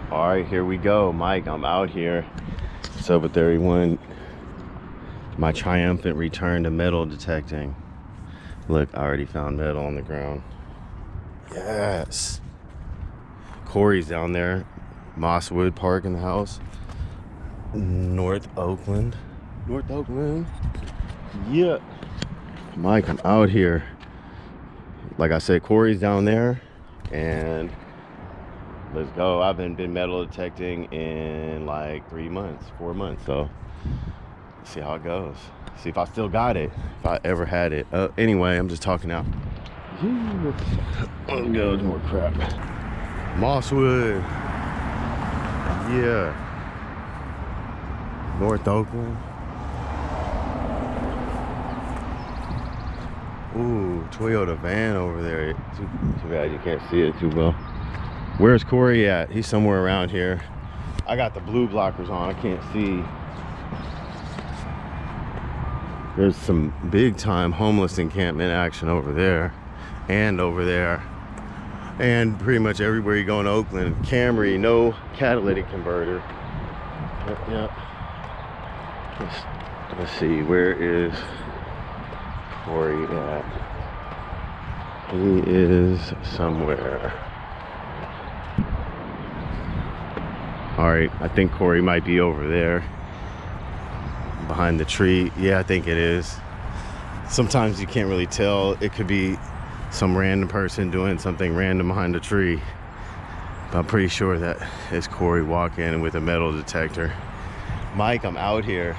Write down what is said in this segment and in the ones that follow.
All right, here we go. Mike, I'm out here. What's up with everyone? My triumphant return to metal detecting. Look, I already found metal on the ground. Yes. Cory's down there. Mosswood Park in the house. North Oakland. North Oakland. Yeah. Mike, I'm out here. Like I said, Cory's down there. And let's go. I haven't been metal detecting in like 3 months, 4 months. So let's see how it goes. See if I still got it. If I ever had it. Anyway, I'm just talking out. Oh, there's more crap. Mosswood. Yeah. North Oakland. Ooh, Toyota van over there. Too bad you can't see it too well. Where's Cory at? He's somewhere around here. I got the blue blockers on. I can't see. There's some big time homeless encampment action over there and over there. And pretty much everywhere you go in Oakland. Camry, no catalytic converter. Yep. Let's see, where is Cory at? He is somewhere. All right, I think Cory might be over there behind the tree. Yeah, I think it is. Sometimes you can't really tell. It could be some random person doing something random behind a tree. But I'm pretty sure that it's Cory walking with a metal detector. Mike, I'm out here.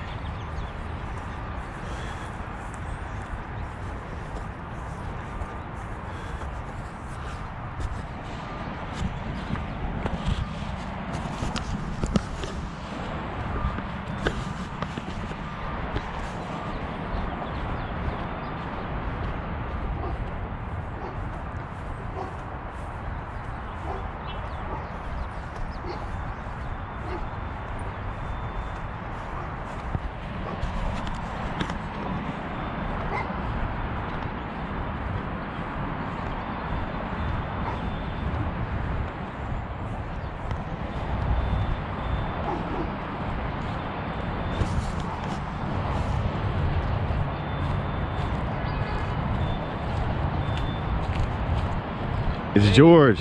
It's George.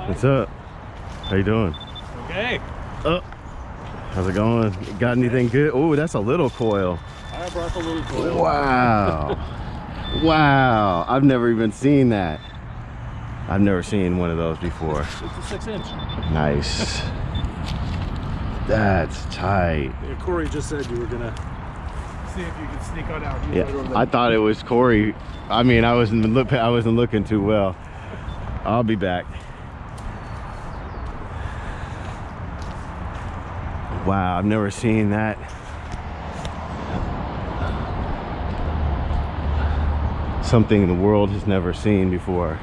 What's up? How you doing? Okay. How's it going? Got anything good? Oh, that's a little coil. I brought a little coil. Wow. Wow. I've never even seen that. I've never seen one of those before. It's a 6-inch. Nice. That's tight. Yeah, Cory just said you were gonna see if you could sneak on out. Yeah, I thought it was Cory. I mean, I wasn't looking too well. I'll be back. Wow, I've never seen that. Something the world has never seen before.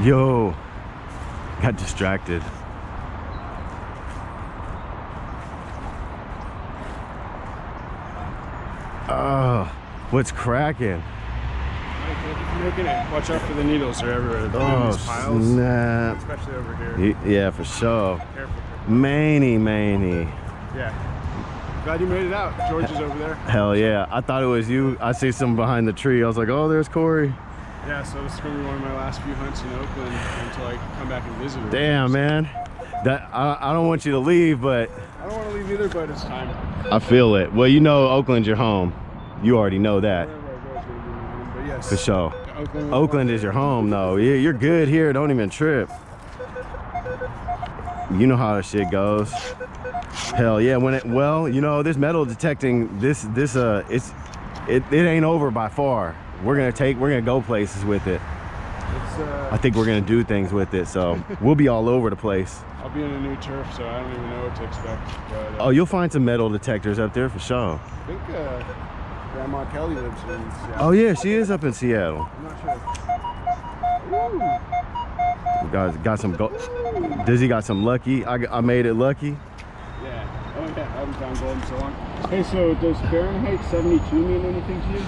Yo, got distracted. Oh, what's cracking? Making it. Watch out for the needles. They're everywhere. They're in these piles. Snap. Especially over here. Yeah, for sure. Careful. Many. Yeah. Glad you made it out. George is over there. Hell yeah. I thought it was you. I see some behind the tree. I was like, oh, there's Cory. Yeah, so this is going to be one of my last few hunts in Oakland until I come back and visit. Damn, man. I don't want you to leave, but I don't want to leave either, but it's time. I feel it. Well, you know Oakland's your home. You already know that. Wherever I go is going to be my home, but yes. For sure. Oakland is your home, though. You're good here. Don't even trip. You know how this shit goes. Hell yeah. Well, you know, this metal detecting, it ain't over by far. We're gonna go places with it. I think we're gonna do things with it, so we'll be all over the place. I'll be in a new turf, so I don't even know what to expect. But, oh, you'll find some metal detectors up there for sure. I think Grandma Kelly lives in Seattle. Oh yeah, she is up in Seattle. I'm not sure. Got some Dizzy got some lucky. I made it lucky. Yeah. Oh yeah, I haven't found gold in so long. Hey, so does Fahrenheit 72 mean anything to you?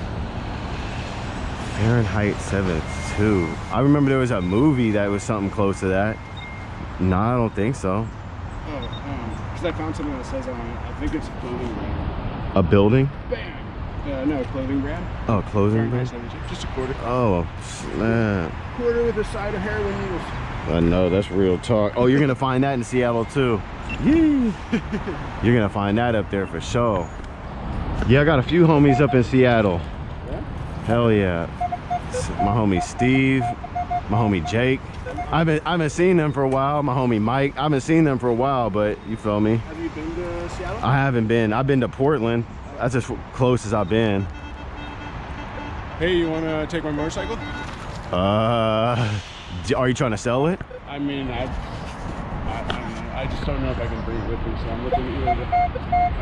Fahrenheit 72. I remember there was a movie that was something close to that. No, I don't think so. because I found something that says on it. I think it's a clothing brand. A building? Bam. No, a clothing brand. Oh, clothing brand. Just a quarter. Oh, snap. Quarter with a side of heroin needles. I know, that's real talk. Oh, you're gonna find that in Seattle too. Yee. You're gonna find that up there for sure. Yeah, I got a few homies up in Seattle. Yeah? Hell yeah. My homie Steve, my homie Jake. I haven't seen them for a while. My homie Mike. I haven't seen them for a while, but you feel me? Have you been to Seattle? I haven't been. I've been to Portland. That's as close as I've been. Hey, you want to take my motorcycle? Are you trying to sell it? I mean, I don't know. I just don't know if I can bring it with me, so I'm looking at it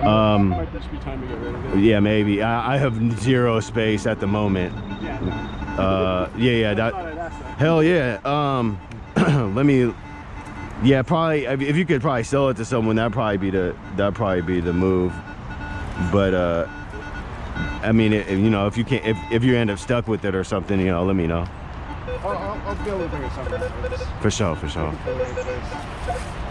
might just be time to get rid of it. Yeah, maybe. I have zero space at the moment. Yeah. Hell yeah. Let me. Yeah, probably. If you could probably sell it to someone, that'd probably be the move. But I mean, you know, if you can't, if you end up stuck with it or something, you know, let me know. I'll be able to bring it somewhere. For sure, for sure.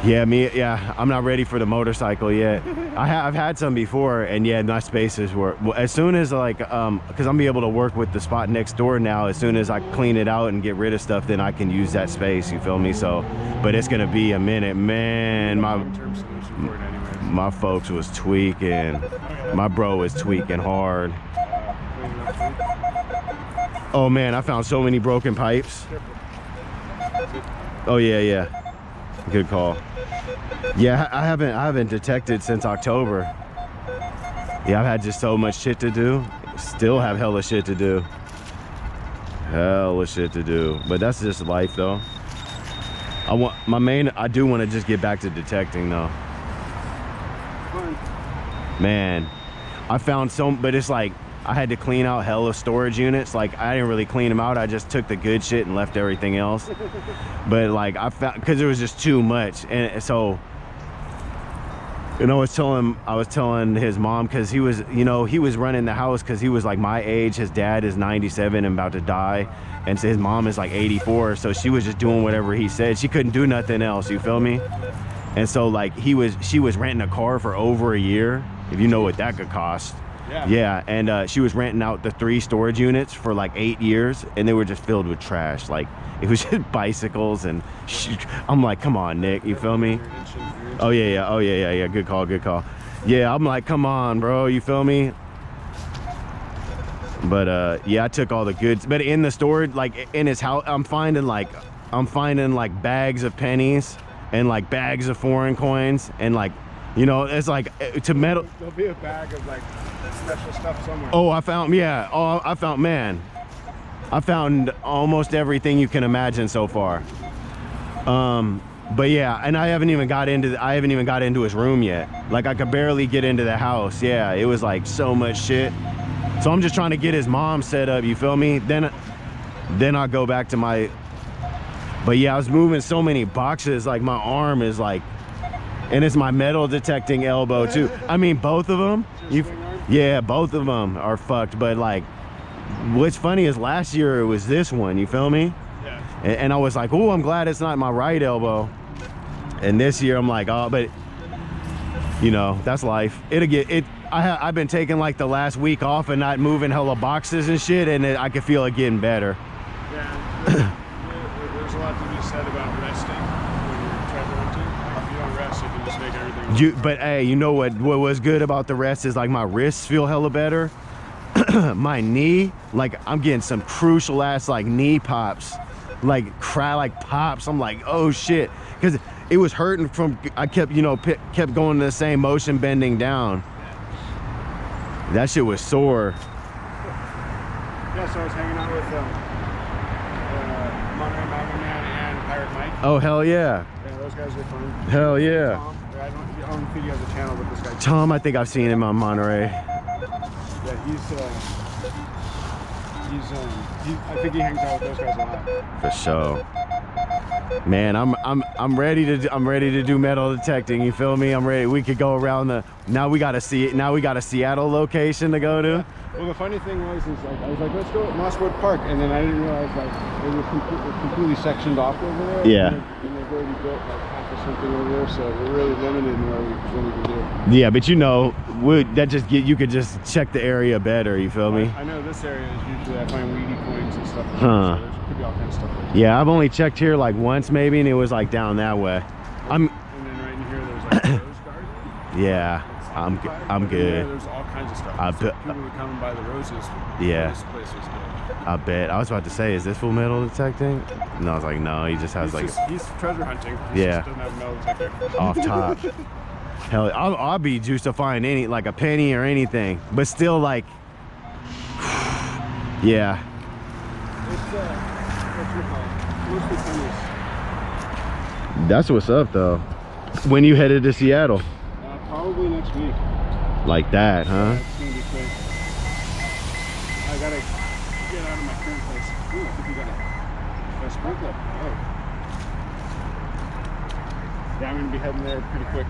Yeah, I'm not ready for the motorcycle yet. I've had some before, and yeah, my spaces were, well, as soon as like, because I'm gonna be able to work with the spot next door now, as soon as I clean it out and get rid of stuff, then I can use that space, you feel me? So, but it's gonna be a minute, man. My folks was tweaking. My bro was tweaking hard. Oh man, I found so many broken pipes. Oh yeah. Good call. Yeah, I haven't detected since October. Yeah, I've had just so much shit to do. Still have hella shit to do. But that's just life though. I do want to just get back to detecting though. Man, I found but it's like, I had to clean out hella storage units. Like, I didn't really clean them out. I just took the good shit and left everything else. But like, I found, because there was just too much. And so, you know, I was telling his mom, because he was, you know, he was running the house because he was like my age. His dad is 97 and about to die. And so his mom is like 84. So she was just doing whatever he said. She couldn't do nothing else, you feel me? And so like, she was renting a car for over a year, if you know what that could cost. Yeah, and she was renting out the 3 storage units for like 8 years, and they were just filled with trash. Like, it was just bicycles and I'm like, come on, Nick, you feel me? Oh yeah, good call. Yeah, I'm like, come on, bro, you feel me? But yeah, I took all the goods, but in the storage, like in his house, I'm finding like bags of pennies and like bags of foreign coins, and like, you know, it's like to metal. There'll be a bag of like special stuff somewhere. Oh, I found almost everything you can imagine so far. But yeah, and I haven't even got into his room yet. Like, I could barely get into the house. Yeah, it was like so much shit. So I'm just trying to get his mom set up, you feel me? Then I'll go back to my. But yeah, I was moving so many boxes, like my arm is like, and it's my metal detecting elbow too. I mean, both of them. Yeah, both of them are fucked. But like, what's funny is last year it was this one. You feel me? Yeah. And I was like, oh, I'm glad it's not my right elbow. And this year I'm like, oh, but you know, that's life. I've been taking like the last week off and not moving hella boxes and shit, and I can feel it getting better. Yeah. There's a lot to be said about resting when you're traveling. If you don't rest, you can just make everything. But hey, you know what was good about the rest is like my wrists feel hella better. My knee, like I'm getting some crucial ass like knee pops, like pops. I'm like, oh shit, because it was hurting from, I kept, you know, kept going to the same motion, bending down. That shit was sore. Yeah, so I was hanging out with Monterey Mountain Man and Pirate Mike. Oh hell yeah. Yeah, those guys are fun. Hell yeah. Tom, I don't think he has a channel, but this guy. Tom, I think I've seen him on Monterey. Yeah, I think he hangs out with those guys a lot. For sure. Man, I'm ready to do metal detecting, you feel me? I'm ready. We could go around now we got a Seattle location to go to. Yeah. Well, the funny thing was like, I was like, let's go at Mosswood Park, and then I didn't realize like it was completely sectioned off over there. Yeah. And they go already built like half or something over there, so we're really limited in what we can do. Yeah, but you know, you could just check the area better, you feel me? I know this area is usually, I find weedy coins and stuff like Huh. that, so there could be all kinds of stuff like that. Yeah, I've only checked here like once maybe, and it was like down that way. And then right in here, there's like a rose garden. Yeah, I'm good. There's all kinds of stuff. I So bet- people would come and buy the roses. Yeah. This place was good. I bet. I was about to say, is this full metal detecting? No, I was like, no, he just has He's treasure hunting. He Yeah. just doesn't have a metal detector. off top. Hell, I'll be juiced to find any, like a penny or anything, but still like, yeah. It's what's it called? Mostly pennies. That's what's up though. When you headed to Seattle? Probably next week. Like that, huh? It's gonna be quick. I gotta get out of my current place. Ooh, I think we got a sprinkler. Oh. Yeah, I'm gonna be heading there pretty quick.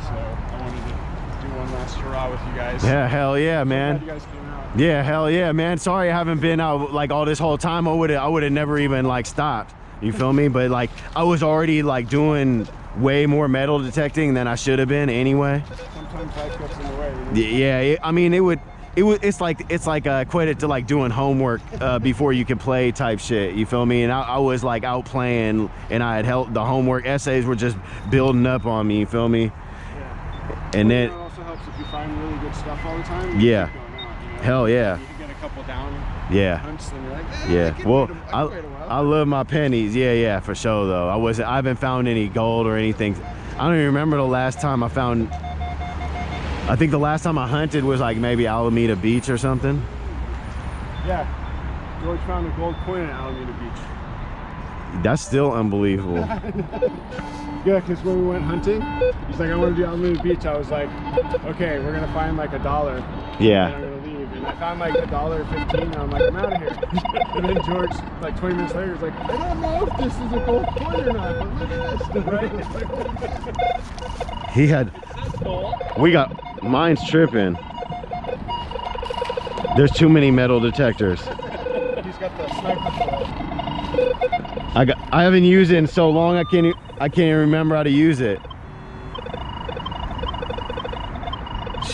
So I wanted to do one last hurrah with you guys. Yeah, hell yeah, So man. glad you guys came out. Yeah, hell yeah, man. Sorry I haven't been out like all this whole time. I would have never even like stopped. You feel me? But like I was already like doing way more metal detecting than I should have been anyway. Sometimes life gets in the way. You know? Yeah, I mean it's like equated to like doing homework before you can play type shit. You feel me? And I was like out playing, and I had helped. The homework essays were just building up on me. You feel me? Yeah. And Well, then it also helps if you find really good stuff all the time. Yeah. Keep going out, you know? hell yeah, You can get a couple down yeah. hunts, then you're like, I Yeah, can well, wait a while. I love my pennies. Yeah, for sure though. I haven't found any gold or anything. I don't even remember the last time I found. I think the last time I hunted was like maybe Alameda Beach or something. Yeah, George found a gold coin at Alameda Beach. That's still unbelievable. Yeah, because when we went hunting, he's like, I want to do Alameda Beach. I was like, okay, we're gonna find like $1. And Yeah. I'm gonna leave. And I found like $1.15, and I'm like, I'm out of here. And then George, like 20 minutes later, is like, I don't know if this is a gold coin or not, but look at this. He had. We got. Mine's tripping. There's too many metal detectors. He's got the sniper. I haven't used it in so long. I can't even remember how to use it.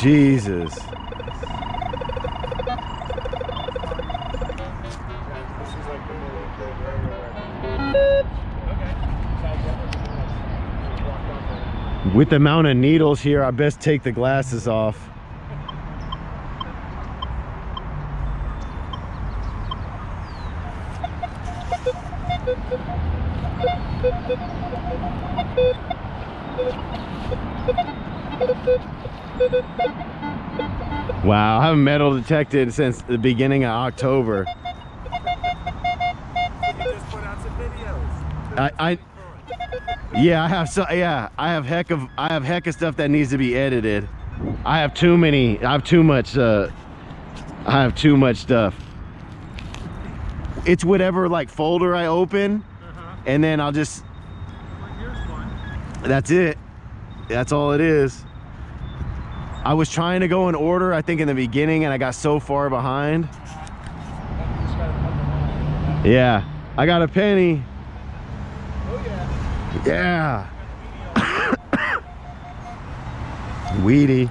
Jesus. This is like the With the amount of needles here, I best take the glasses off. Wow, I haven't metal detected since the beginning of October. You just put out some videos. Yeah, I have heck of stuff that needs to be edited. I have too much stuff. It's whatever like folder I open, and then I'll just, Well, here's one. that's it. That's all it is. I was trying to go in order, I think in the beginning, and I got so far behind. Yeah, I got a penny. Oh yeah. Yeah. Weedy.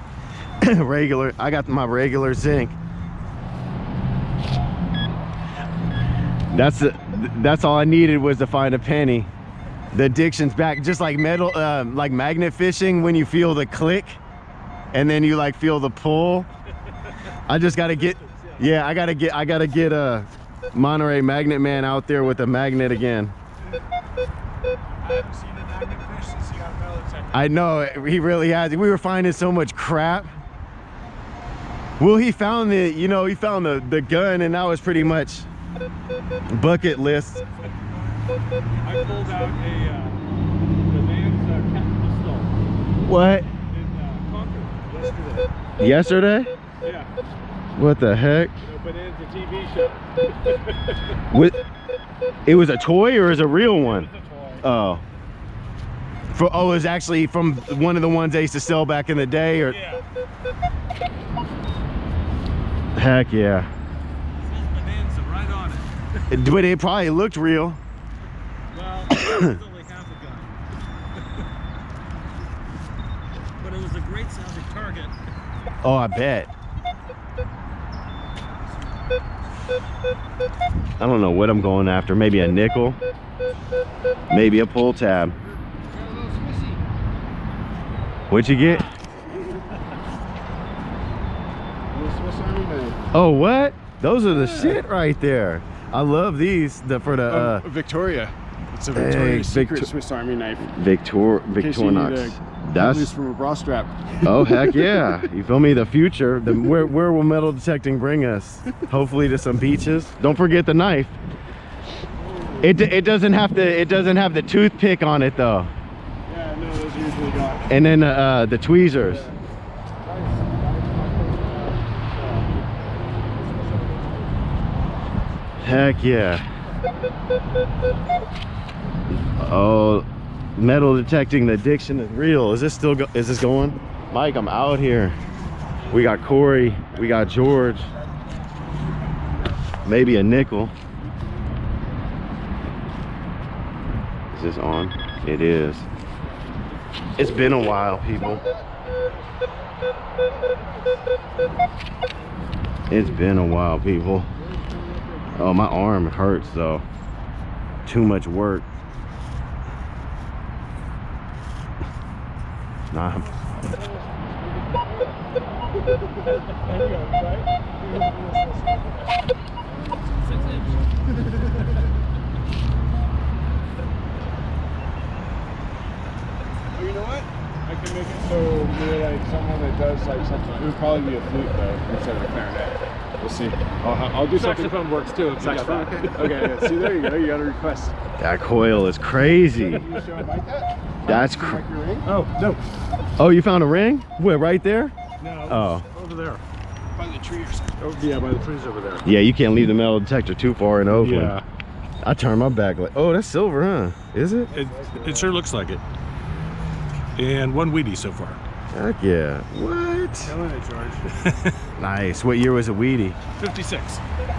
Regular. I got my regular zinc. That's all I needed was to find a penny. The addiction's back, just like metal, like magnet fishing, when you feel the click and then you like feel the pull. I just gotta get, yeah, I gotta get a Monterey Magnet Man out there with a magnet again. I haven't seen a magnet fish since he got a metal detector. I know, he really has. We were finding so much crap. Well, he found he found the gun, and that was pretty much bucket list. I pulled out a the man's cat pistol What? in Concord yesterday. Yesterday? Yeah, What the heck? Bonanza TV show. What? It was a toy or is it a real one? It's a toy. Oh. It was actually from one of the ones they used to sell back in the day, or? Yeah. Heck yeah. It says Bonanza right on it. But it probably looked real. Well, it's only half a gun. great sounding target. Oh, I bet. I don't know what I'm going after. Maybe a nickel. Maybe a pull tab. What'd you get? Oh, what? Those are the shit right there. I love these. Victoria. It's a Victoria's Secret Swiss Army knife. Victorinox. That's from a bra strap. Oh, heck yeah. You feel me? The future. Where will metal detecting bring us? Hopefully to some beaches. Don't forget the knife. It doesn't have the toothpick on it though. Yeah, no, those are usually got. And then the tweezers. Heck yeah. Oh, metal detecting, the addiction is real. Is this going? Mike, I'm out here. We got Cory, we got George. Maybe a nickel. Is this on? It is. It's been a while, people. It's been a while, people. Oh, my arm hurts though. Too much work. Nah. You know what? I can make it so you're like someone that does like something. It would probably be a flute though instead of a clarinet. We'll see. I'll do something. Saxophone works too. Saxophone. Okay. Yeah. See, there you go. You got a request. That coil is crazy. Can you show him like that? That's Like your ring? Oh, no. Oh, you found a ring? Where, right there? No. Oh. Over there. By the tree or something. Oh, yeah, by the trees over there. Yeah, you can't leave the metal detector too far in Oakland. Yeah. I turned my back like, oh, that's silver, huh? Is it? It sure looks like it. And one Wheatie so far. Heck yeah. What? Killing it, George. Nice. What year was it, Wheatie? 56.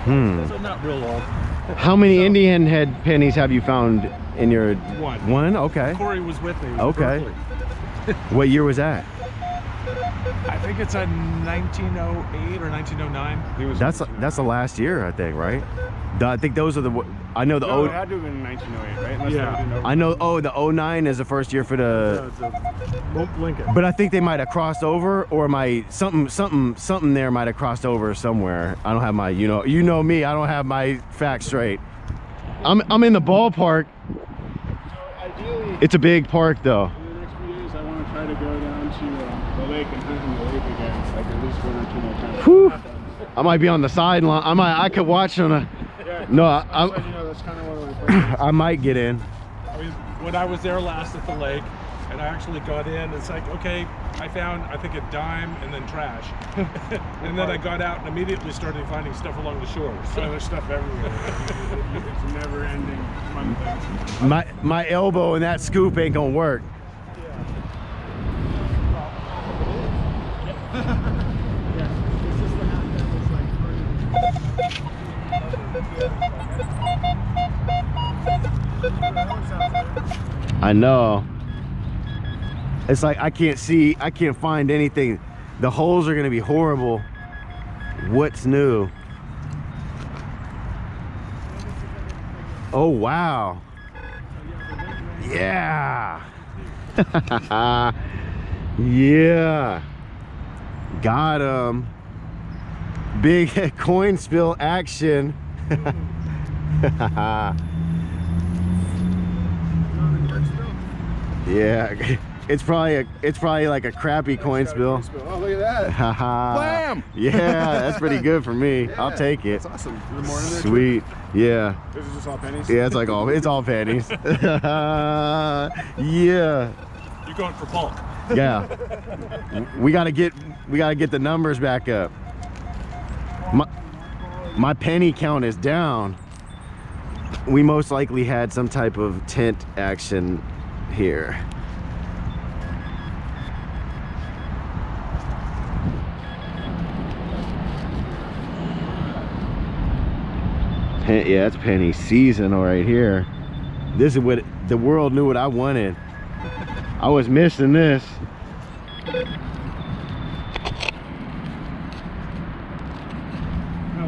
Hmm. So not real old. How many Indian head pennies have you found in your... One. One? Okay. Cory was with me. Okay. What year was that? I think it's a 1908 or 1909. He was. That's the last year, I think, right? I think those are the... I know the No, it had to have been 1908, right? Unless Yeah. they didn't I know. Oh, the 09 is the first year for the. Lincoln. But I think they might have crossed over, or something there might have crossed over somewhere. I don't have my, you know me. I don't have my facts straight. I'm in the ballpark. So ideally, It's a big park though. in the next few days, I want to try to go down to the lake and hunt in the lake again, like at least 1 or 2 more times. Whew. I might be on the sideline. I could watch on a. Yeah, No, so, you know, that's kind of one of my questions. I might get in. I mean, when I was there last at the lake, and I actually got in, it's like, okay, I found, I think, a dime and then trash. And then I got out and immediately started finding stuff along the shore. So there's stuff everywhere. It's a never-ending fun thing. My elbow in that scoop ain't gonna work. I know. It's like I can't find anything. The holes are gonna be horrible. What's new? Oh wow. Yeah. Yeah. Got him. Big coin spill action. Yeah, it's probably like a crappy coin spill. Oh, look at that. Blam! Yeah, that's pretty good for me. Yeah, I'll take it. That's awesome. Is there more in there, too? Sweet. Yeah. This is just all pennies? Yeah, it's all pennies. Yeah. You're going for bulk. Yeah. We gotta get the numbers back up. My penny count is down. We most likely had some type of tent action here. Yeah, it's penny season right here. This is what the world knew what I wanted. I was missing this.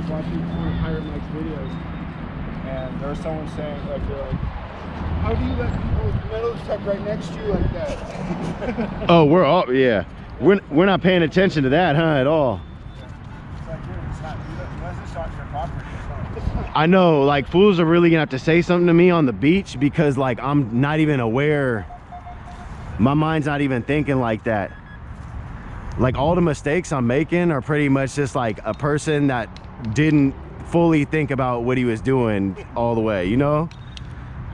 was watching one of Pirate Mike's videos, and there was someone saying, like, they're like, how do you let people metal detect right next to you like that? Oh, we're all, yeah. We're not paying attention to that, huh, at all. It's like, dude, it's not, unless it's not your property, it's not. I know, like, fools are really gonna have to say something to me on the beach because, like, I'm not even aware. My mind's not even thinking like that. Like, all the mistakes I'm making are pretty much just like a person that didn't fully think about what he was doing all the way, you know?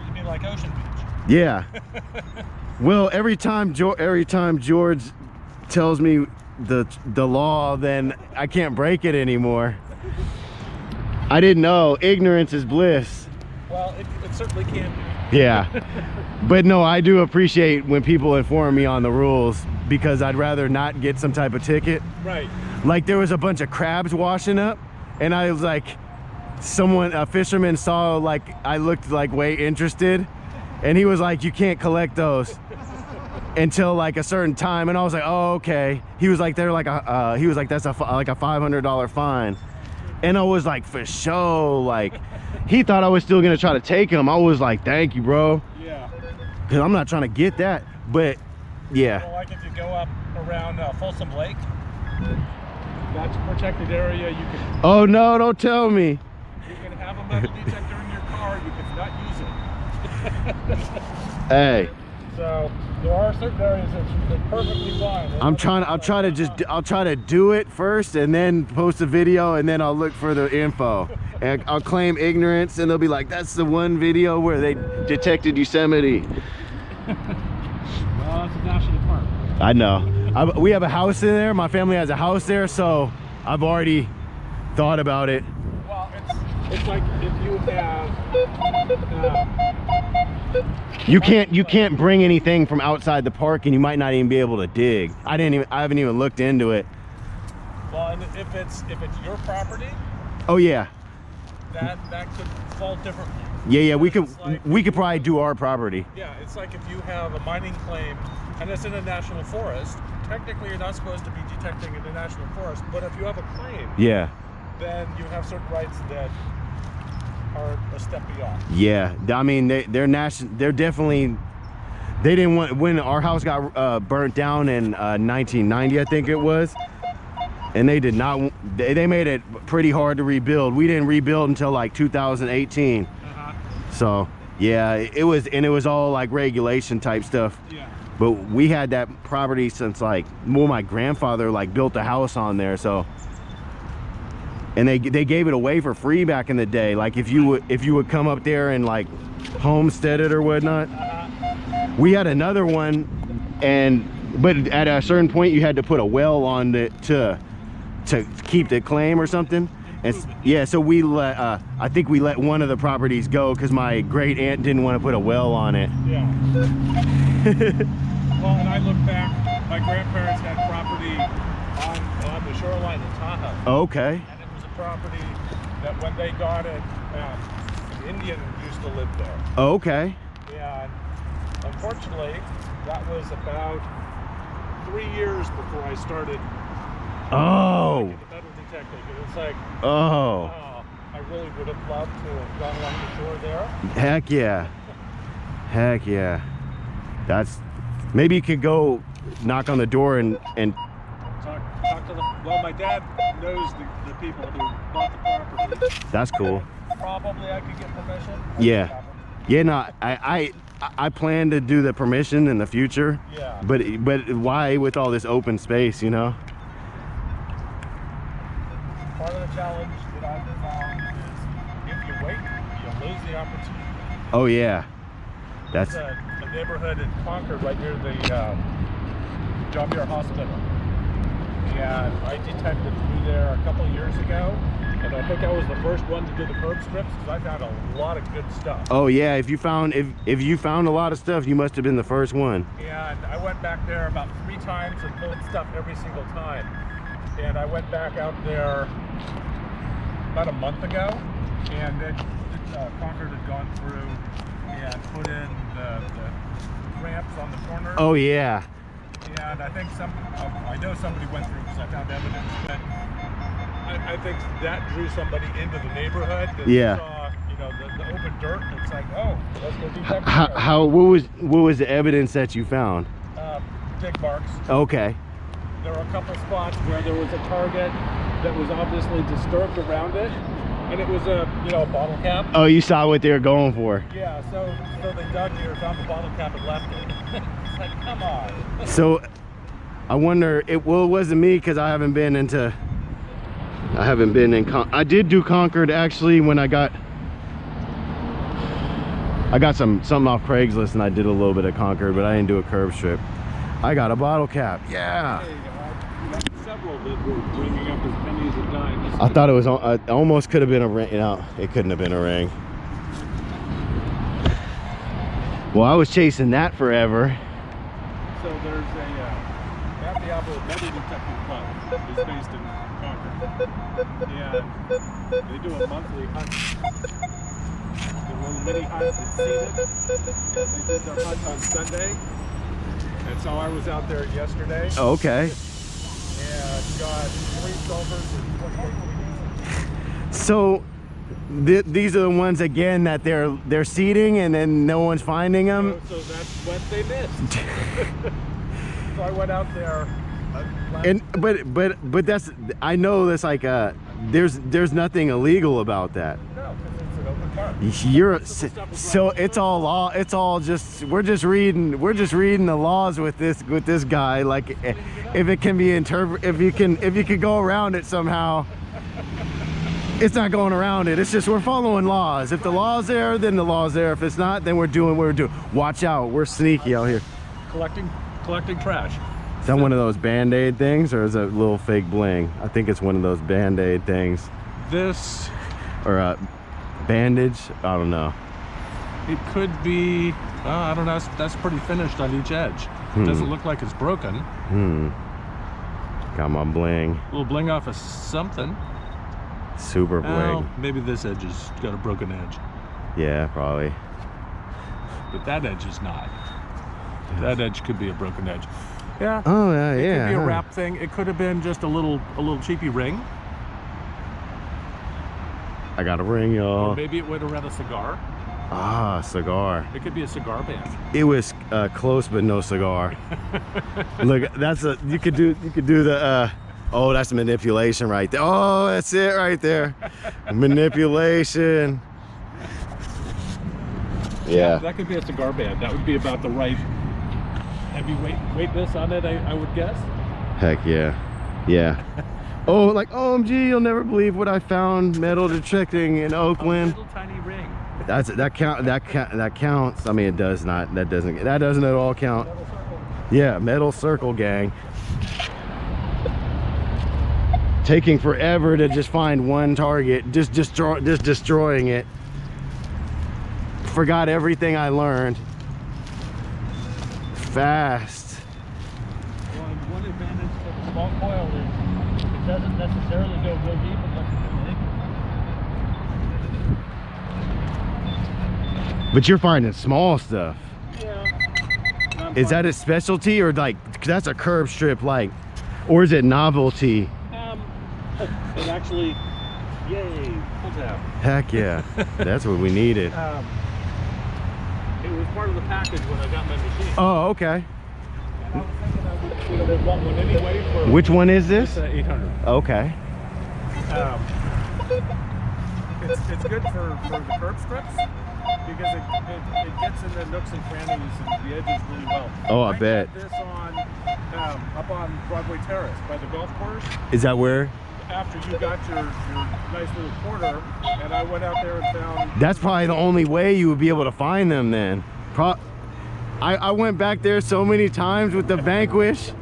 You mean like Ocean Beach? Yeah. Well, every time George tells me the law, then I can't break it anymore. I didn't know. Ignorance is bliss. Well, it certainly can be. Yeah. But no, I do appreciate when people inform me on the rules because I'd rather not get some type of ticket. Right. Like, there was a bunch of crabs washing up and I was like, a fisherman saw, like, I looked like way interested and he was like, you can't collect those until like a certain time, and I was like, oh, okay. He was like, they're like he was like, that's like a $500 fine, and I was like, for sure. Like, he thought I was still gonna try to take him. I was like, thank you, bro. Yeah. Cause I'm not trying to get that, but yeah. Well, like if you go up around Folsom Lake, that's a protected area. You can. Oh no, don't tell me. You can have a metal detector in your car. You cannot use it. Hey. So there are certain areas that's perfectly fine. I'll try to do it first and then post a video and then I'll look for the info. And I'll claim ignorance and they'll be like, that's the one video where they detected Yosemite. Well, it's a national park. I know. We have a house in there. My family has a house there, so I've already thought about it. Well, it's like if you have you can't bring anything from outside the park, and you might not even be able to dig. I haven't even looked into it. well, and if it's your property, Oh yeah, that could fall differently. yeah. We It's like- could probably do our property. Yeah, it's like if you have a mining claim and it's in a national forest, technically you're not supposed to be detecting in the national forest, but if you have a claim, Yeah, then you have certain rights that are a step beyond. yeah. I mean, they're definitely. They didn't want, when our house got burnt down in 1990, I think it was, and they did not. They made it pretty hard to rebuild. We didn't rebuild until like 2018. So yeah, it was all like regulation type stuff. Yeah. But we had that property since like, well, my grandfather like built a house on there, so. And they gave it away for free back in the day. Like if you would come up there and like homestead it or whatnot. We had another one, but at a certain point you had to put a well on it to keep the claim or something. And yeah, so we let I think we let one of the properties go because my great aunt didn't want to put a well on it. Yeah. Well, and I look back, my grandparents had property on the shoreline of Tahoe. Okay. And it was a property that when they got it, an Indian used to live there. Okay. And unfortunately, that was about 3 years before I started Oh. the metal detecting. And it's like, Oh. I really would have loved to have gone along the shore there. Heck yeah. Heck yeah. That's, maybe you could go knock on the door and Talk to the, well, my dad knows the people who bought the property. that's cool. Probably I could get permission. Yeah. Yeah, no, I plan to do the permission in the future. Yeah. But why with all this open space, you know? Part of the challenge that I've found is if you wait, you lose the opportunity. Oh yeah. That's There's a neighborhood in Concord right near the John Muir Hospital. And I detected through there a couple years ago. And I think I was the first one to do the curb strips because I found a lot of good stuff. Oh yeah, if you found a lot of stuff, you must have been the first one. And I went back there about 3 times and pulled stuff every single time. And I went back out there about a month ago, and then Concord had gone through and put in the ramps on the corner. Oh yeah. And I think I know somebody went through because I found evidence, but I think that drew somebody into the neighborhood. That Yeah. Saw, you know, the open dirt. It's like, oh, let's go deep How what was the evidence that you found? Big marks. Okay. There were a couple spots where there was a target that was obviously disturbed around it, and it was a bottle cap. Oh, you saw what they were going for. Yeah, so they dug here, found the bottle cap, and left it. It's like, come on. So I wonder, it wasn't me because I haven't been in I did do Concord actually when I got something off Craigslist, and I did a little bit of Concord, but I didn't do a curb strip. I got a bottle cap. Yeah. Several that were bringing up as pennies and dimes. I thought it was almost could have been a ring. No, it couldn't have been a ring. Well, I was chasing that forever. So there's Matt Diablo Metal Detecting Club is based in Concord, and they do a monthly hunt. They run a mini hunt at Seeded. They did their hunt on Sunday, and so I was out there yesterday. Oh, okay. And got 3 silvers and 28 fleas. So these are the ones again that they're seeding and then no one's finding them. So that's what they missed. So I went out there. But that's, I know that's like there's nothing illegal about that. No, because it's an open park. So it's all law. It's all just we're just reading the laws with this guy. Like if it can be if you can go around it somehow. It's not going around it. It's just we're following laws. If the law's there, then the law's there. If it's not, then we're doing what we're doing. Watch out, we're sneaky out here. Collecting trash. Is that one of those Band-Aid things, or is it a little fake bling? I think it's one of those Band-Aid things. This, or a bandage. I don't know. It could be. I don't know. That's pretty finished on each edge. It doesn't look like it's broken. Got my bling. A little bling off of something. Super bling. Well, maybe this edge has got a broken edge. Yeah, probably. But that edge is not. That edge could be a broken edge. Yeah. Oh yeah, it yeah. Could be a wrap thing. It could have been just a little cheapy ring. I got a ring, y'all. Or maybe it went around a cigar. Ah, cigar. It could be a cigar band. It was close, but no cigar. Look, that's you could do the. Oh, that's manipulation right there. Oh, that's it right there. Manipulation. Yeah. That could be a cigar band. That would be about the right heavy weightness on it, I would guess. Heck yeah. Yeah. Oh, like OMG, you'll never believe what I found metal detecting in Oakland. A little tiny ring. That counts. I mean, it does not. That doesn't at all count. Yeah, metal circle gang. Taking forever to just find one target, just destroying it. Forgot everything I learned. Fast. Well, one advantage of the small coil is it doesn't necessarily go real deep unless it's big. But you're finding small stuff. Yeah. Is that a specialty, or like that's a curb strip, like, or is it novelty? It actually, yay, pull tab. Heck yeah. That's what we needed. It was part of the package when I got my machine. Oh, okay. And I was thinking I would want one anyway for... Which one is this? 800. Okay. It's good for the curb strips because it gets in the nooks and crannies and the edges really well. Oh, I bet. Got this on up on Broadway Terrace by the golf course. Is that where? After you got your nice little corner, and I went out there and found... That's probably the only way you would be able to find them then. I went back there so many times with the Vanquish.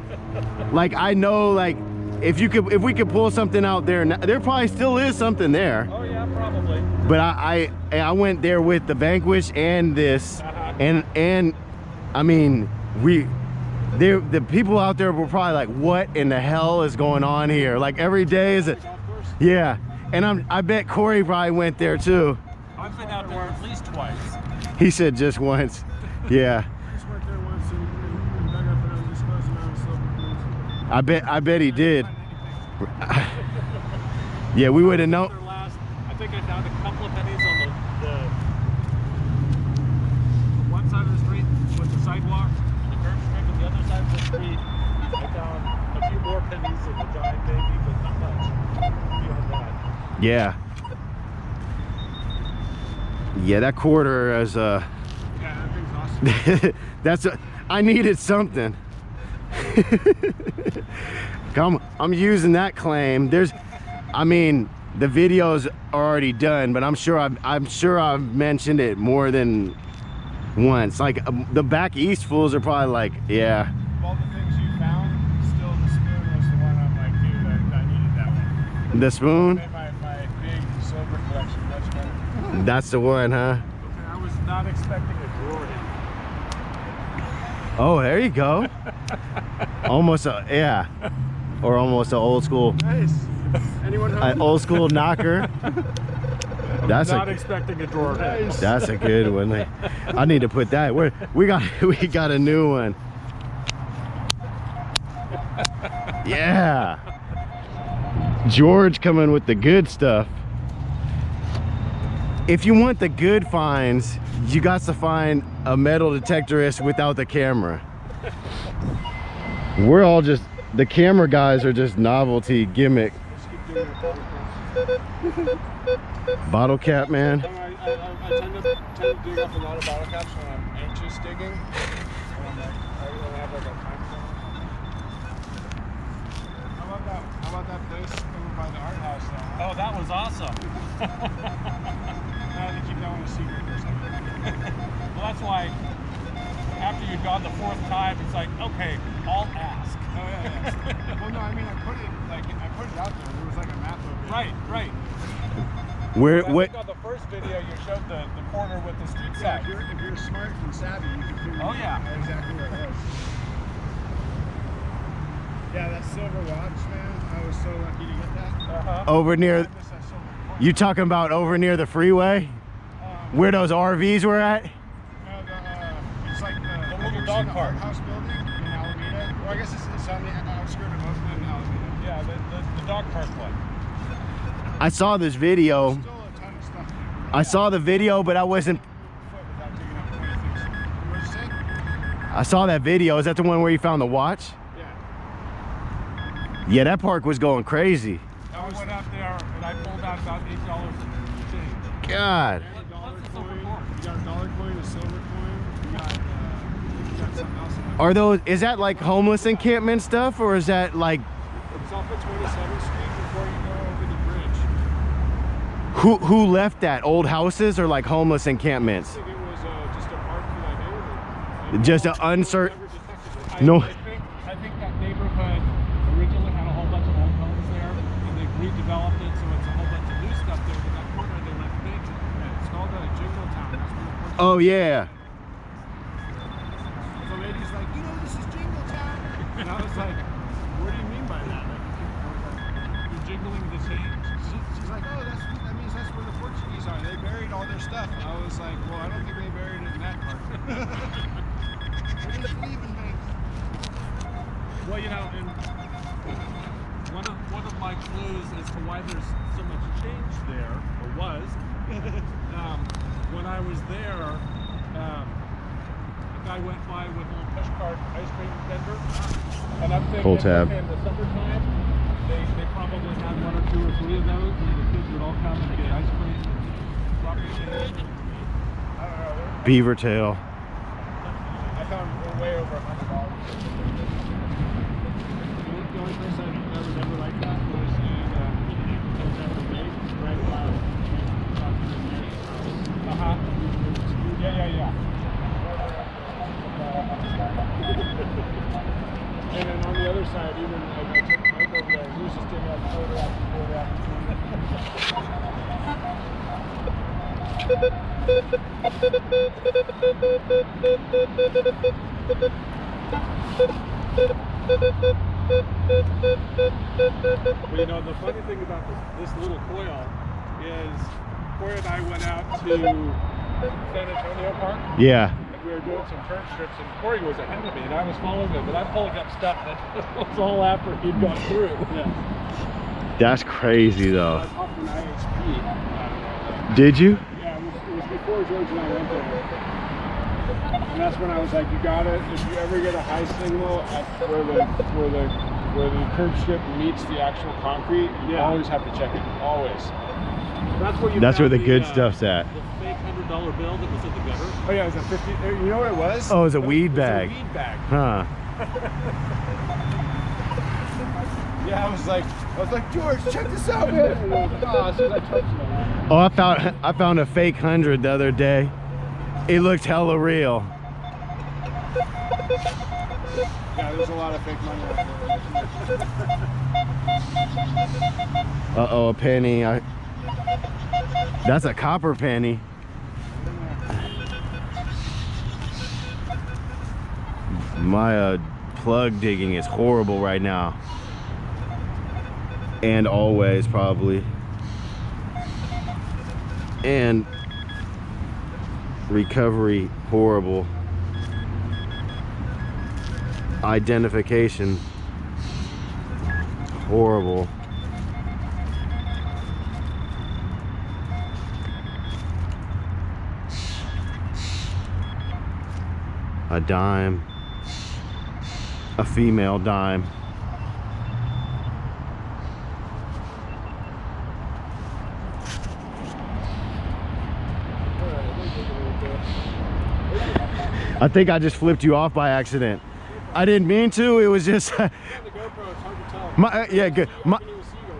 Like, I know, like, if we could pull something out there, there probably still is something there. Oh yeah, probably. But I went there with the Vanquish and this, and I mean, the people out there were probably like, what in the hell is going on here? Like every day is it? Yeah. And I bet Cory probably went there too. I've been out there at least twice. He said just once. Yeah. I just went there once and dug up another disposal amount of silver. I bet he did. Yeah, we would have known. Their last, I think I found a couple of pennies on the one side of the street with the sidewalk, the curb strip, and the other side of the street, I found a few more pennies in the giant baby, but not much beyond that. Yeah. Yeah, that quarter is Yeah, that thing's awesome. that's I needed something. Come, I'm using that claim. I mean, the videos are already done, but I'm sure I've mentioned it more than once. Like the back east fools are probably like, yeah. Of all the things you found, still the spoon was the one I'm like, dude, I needed that one. The spoon? Made my big silver collection much better. That's the one, huh? I was not expecting a drawer. Oh, there you go. Almost a, yeah. Or almost an old school. Nice. Anyone home? An old school knocker. That's Not expecting a drawer. Nice. That's a good one. Like, I need to put that. We got a new one. Yeah. George coming with the good stuff. If you want the good finds, you got to find a metal detectorist without the camera. We're all just, the camera guys are just novelty gimmick. Just keep doing it. Bottle cap man. I tend to dig up a lot of bottle caps when I'm anxious digging. And I'm like, I really have like a time zone. How about that place over by the art house though? Oh, that was awesome. I had to keep that one a secret for a second. Well, that's why after you've gone the fourth time, it's like, okay, I'll ask. Oh yeah. Well, no, I mean I put it out there. There was like a map of it. Right. Where, I what? think on the first video you showed the corner with the street Yeah, sign. if you're smart and savvy, you can figure Oh, yeah. out exactly where it was. Yeah, that silver watch, man. I was so lucky to get that. Over I near, miss that silver watch. you talking about over near the freeway? Where those RVs were at? No, it's like the little dog park. art house building in Alameda. Well, I guess it's on the outskirts of Oakland and Alameda. Yeah, the dog park one. I saw this video. Still a ton of stuff there. I saw the video, but I wasn't. Foot without digging up 20 things. What'd you say? I saw that video. Is that the one where you found the watch? Yeah. Yeah, that park was going crazy. I went out there and I pulled out about $8 in change. God. You got a dollar What's the coin. silver coin? You got a dollar coin, a silver coin. You got something else in there. Are those? Is that like homeless encampment stuff, or is that like It's off of 27th Street before you go over the bridge. who left that? Old houses or like homeless encampments? I think it was just a park for that neighborhood. Just an uncertain. Never detected it. No. I think that neighborhood originally had a whole bunch of old homes there, and they redeveloped it, so it's a whole bunch of new stuff there. But that corner they went vacant. It's called Jingle Town. That's where the porch. Oh yeah. The lady's like, this is Jingle Town. And I was like, what do you mean by that? You're jiggling the change. She's like, oh, that means that's where the Portuguese are. They buried all their stuff. I was like, well, I don't think they buried it in that part. We're just leaving, mate. Well, and one of my clues as to why there's so much change there, or was, when I was there, a guy went by with a little push cart ice cream vendor, and I'm thinking, Pull tab. okay, in the summertime, they probably had 1 or 2 or 3 of those, and the kids would all come and get ice cream. Drop it in. I don't know. Beaver tail. I found way over $100. The only place I remember like that was in Hotel Bay, right about Yeah. And then on the other side, even like I took Mike over there, he was just getting like quarter after quarter after Well, the funny thing about this little coil is Cory and I went out to San Antonio Park. Yeah. We were doing some turn strips, and Cory was ahead of me, and I was following him, but I'm pulling up stuff that was all after he'd gone through. Yeah. That's crazy I though. popped an IHP. Did you? Yeah, it was before George and I went there. And that's when I was like, you gotta, if you ever get a high signal at where the curb strip meets the actual concrete, you always have to check it. Always. That's where the good stuff's at. The fake $100 bill that was in the gutter. Oh yeah, it was a 50. You know what it was? Oh, it was a weed bag. It was a weed bag. Huh. Yeah, I was like, George, check this out, man. And I was like, oh, as soon as I touched it. Oh, I found a fake 100 the other day. It looked hella real. Yeah, there's a lot of fake money out there. Uh-oh, a penny. That's a copper penny. My plug digging is horrible right now. And always, probably. And recovery, horrible. Identification, horrible. A dime, a female dime. I think I just flipped you off by accident. I didn't mean to. It was just yeah, good.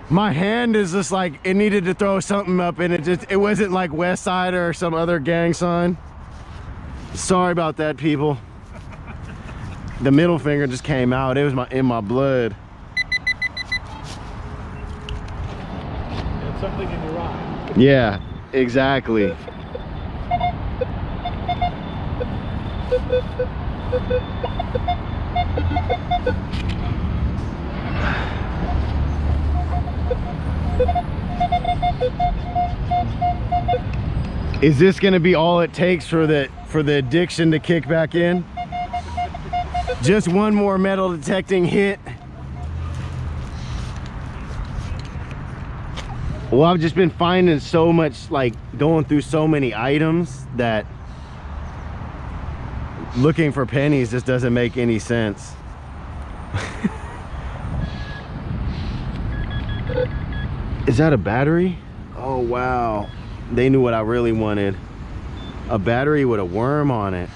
My hand is just like it needed to throw something up, and it wasn't like West Side or some other gang sign. Sorry about that, people. The middle finger just came out. It was in my blood. It's something in your eye. Yeah, exactly. Is this gonna be all it takes for the addiction to kick back in? Just one more metal detecting hit. Well, I've just been finding so much, like going through so many items that looking for pennies just doesn't make any sense. Is that a battery? Oh wow, they knew what I really wanted. A battery with a worm on it.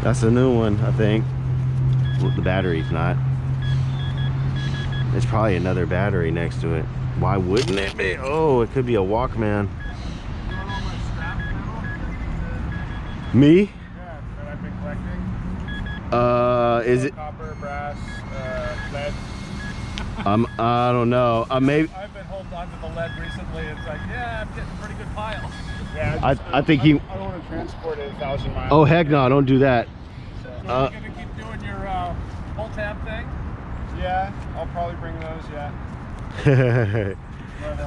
That's a new one, I think. Well, the battery's not. There's probably another battery next to it. Why wouldn't it be? Oh, it could be a Walkman. Me? Yeah, that I've been collecting. Is it? Copper, brass, lead. I don't know. Maybe. I've been holding on to the lead recently. It's like, yeah, I'm getting a pretty good pile. Yeah, I think he. I don't want to transport it 1,000 miles. Oh heck no! Don't do that. So you're gonna keep doing your pull tab thing? Yeah, I'll probably bring those. Yeah.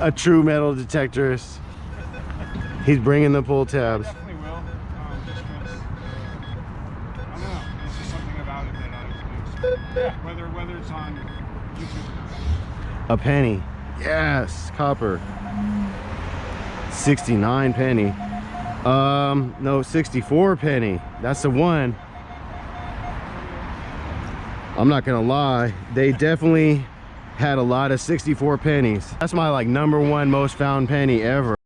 A true metal detectorist. He's bringing the pull tabs. Definitely will. Just 'cause, I don't know. There's just something about it that I use. Yeah. Whether it's on YouTube or not. A penny. Yes, copper. 69 penny. No, 64 penny. That's the one. I'm not gonna lie, they definitely had a lot of 64 pennies. That's my like #1 most found penny ever.